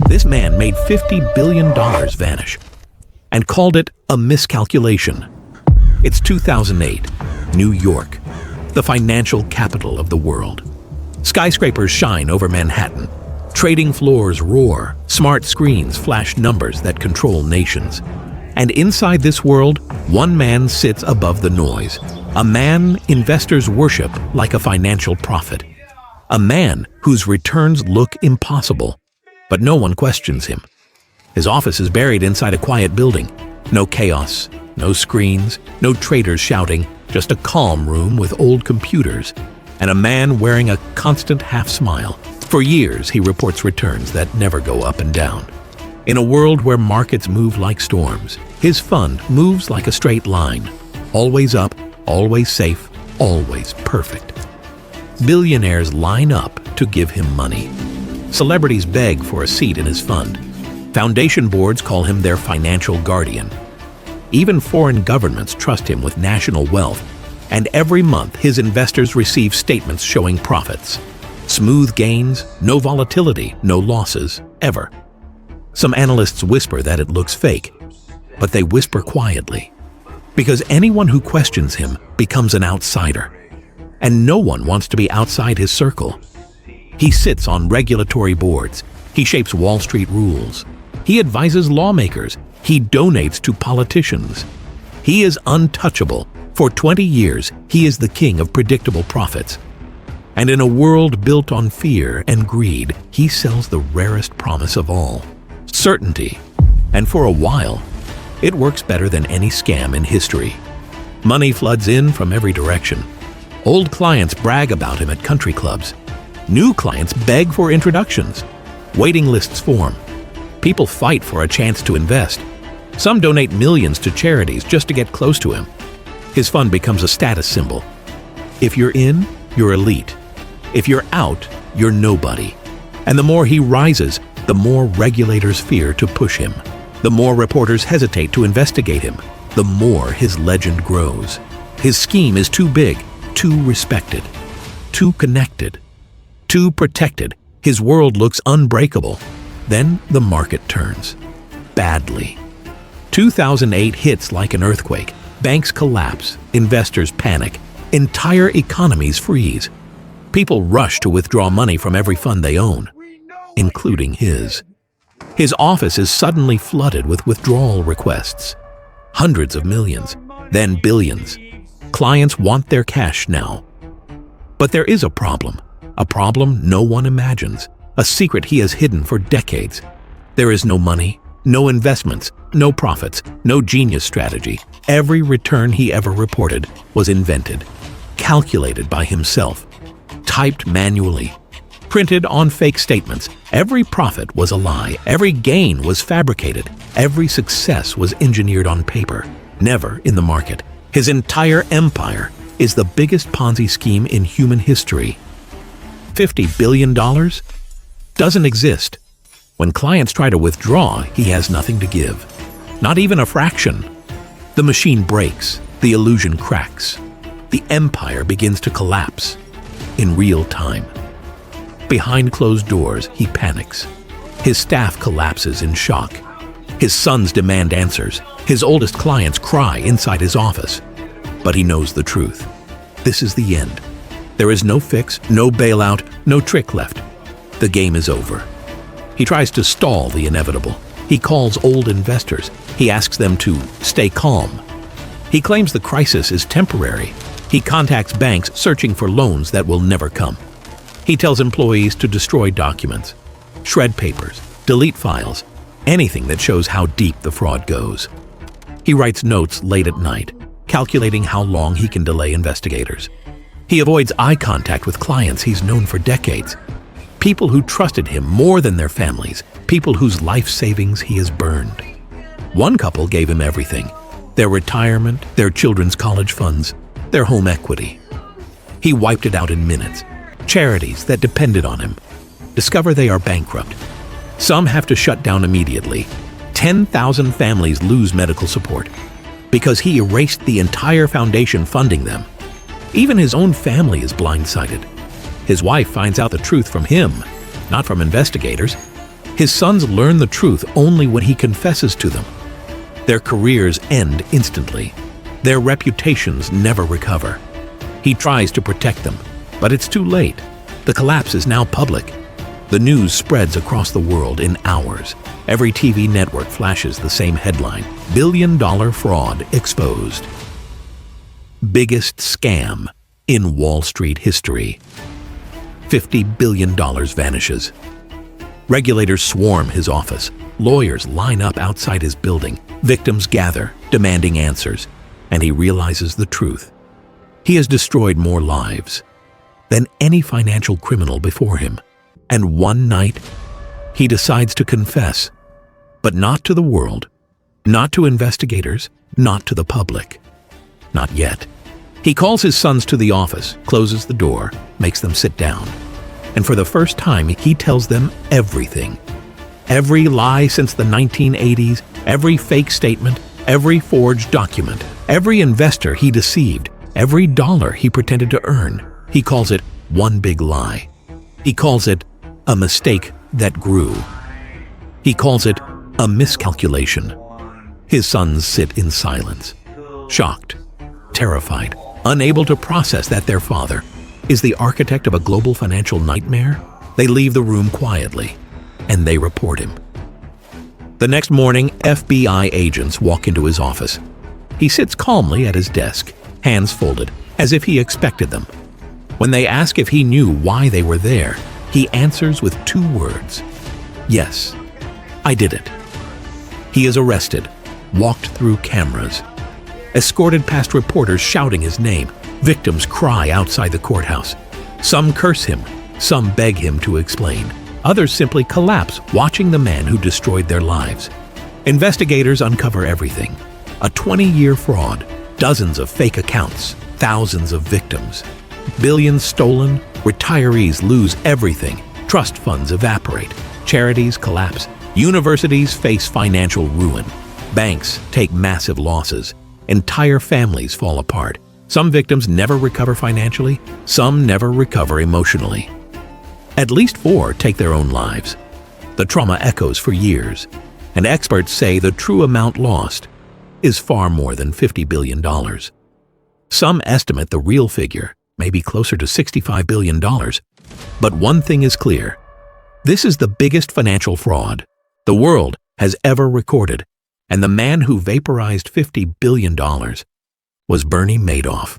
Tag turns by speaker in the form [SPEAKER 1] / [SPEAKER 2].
[SPEAKER 1] This man made $50 billion vanish and called it a miscalculation. It's 2008, New York, the financial capital of the world. Skyscrapers shine over Manhattan. Trading floors roar. Smart screens flash numbers that control nations. And inside this world, one man sits above the noise. A man investors worship like a financial prophet. A man whose returns look impossible, but no one questions him. His office is buried inside a quiet building. No chaos, no screens, no traders shouting, just a calm room with old computers and a man wearing a constant half-smile. For years, he reports returns that never go up and down. In a world where markets move like storms, his fund moves like a straight line. Always up, always safe, always perfect. Billionaires line up to give him money. Celebrities beg for a seat in his fund. Foundation boards call him their financial guardian. Even foreign governments trust him with national wealth, and every month his investors receive statements showing profits. Smooth gains, no volatility, no losses, ever. Some analysts whisper that it looks fake, but they whisper quietly. Because anyone who questions him becomes an outsider, and no one wants to be outside his circle. He sits on regulatory boards. He shapes Wall Street rules. He advises lawmakers. He donates to politicians. He is untouchable. For 20 years, he is the king of predictable profits. And in a world built on fear and greed, he sells the rarest promise of all, certainty. And for a while, it works better than any scam in history. Money floods in from every direction. Old clients brag about him at country clubs. New clients beg for introductions. Waiting lists form. People fight for a chance to invest. Some donate millions to charities just to get close to him. His fund becomes a status symbol. If you're in, you're elite. If you're out, you're nobody. And the more he rises, the more regulators fear to push him. The more reporters hesitate to investigate him, the more his legend grows. His scheme is too big, too respected, too connected, too protected. His world looks unbreakable. Then the market turns. Badly. 2008 hits like an earthquake. Banks collapse, investors panic, entire economies freeze. People rush to withdraw money from every fund they own, including his. His office is suddenly flooded with withdrawal requests. Hundreds of millions, then billions. Clients want their cash now. But there is a problem no one imagines, a secret he has hidden for decades. There is no money, no investments, no profits, no genius strategy. Every return he ever reported was invented, calculated by himself, typed manually, printed on fake statements. Every profit was a lie. Every gain was fabricated. Every success was engineered on paper, never in the market. His entire empire is the biggest Ponzi scheme in human history. $50 billion? Doesn't exist. When clients try to withdraw, he has nothing to give. Not even a fraction. The machine breaks. The illusion cracks. The empire begins to collapse in real time. Behind closed doors, he panics. His staff collapses in shock. His sons demand answers. His oldest clients cry inside his office. But he knows the truth. This is the end. There is no fix, no bailout, no trick left. The game is over. He tries to stall the inevitable. He calls old investors. He asks them to stay calm. He claims the crisis is temporary. He contacts banks searching for loans that will never come. He tells employees to destroy documents, shred papers, delete files, anything that shows how deep the fraud goes. He writes notes late at night, calculating how long he can delay investigators. He avoids eye contact with clients he's known for decades. People who trusted him more than their families, people whose life savings he has burned. One couple gave him everything: their retirement, their children's college funds, their home equity. He wiped it out in minutes. Charities that depended on him discover they are bankrupt. Some have to shut down immediately. 10,000 families lose medical support because he erased the entire foundation funding them. Even his own family is blindsided. His wife finds out the truth from him, not from investigators. His sons learn the truth only when he confesses to them. Their careers end instantly. Their reputations never recover. He tries to protect them, but it's too late. The collapse is now public. The news spreads across the world in hours. Every TV network flashes the same headline: billion-dollar fraud exposed. Biggest scam in Wall Street history. $50 billion vanishes. Regulators swarm his office. Lawyers line up outside his building. Victims gather, demanding answers. And he realizes the truth. He has destroyed more lives than any financial criminal before him. And one night, he decides to confess, but not to the world, not to investigators, not to the public. Not yet. He calls his sons to the office, closes the door, makes them sit down. And for the first time, he tells them everything. Every lie since the 1980s, every fake statement, every forged document, every investor he deceived, every dollar he pretended to earn. He calls it one big lie. He calls it a mistake that grew. He calls it a miscalculation. His sons sit in silence, shocked, terrified, unable to process that their father is the architect of a global financial nightmare. They leave the room quietly, and they report him. The next morning, FBI agents walk into his office. He sits calmly at his desk, hands folded, as if he expected them. When they ask if he knew why they were there, he answers with 2 words: "Yes, I did it." He is arrested, walked through cameras, escorted past reporters shouting his name. Victims cry outside the courthouse. Some curse him, some beg him to explain. Others simply collapse watching the man who destroyed their lives. Investigators uncover everything. A 20-year fraud, dozens of fake accounts, thousands of victims. Billions stolen, retirees lose everything, trust funds evaporate, charities collapse, universities face financial ruin, banks take massive losses, entire families fall apart. Some victims never recover financially, some never recover emotionally. At least 4 take their own lives. The trauma echoes for years, and experts say the true amount lost is far more than $50 billion. Some estimate the real figure may be closer to $65 billion. But one thing is clear: this is the biggest financial fraud the world has ever recorded, and the man who vaporized $50 billion was Bernie Madoff.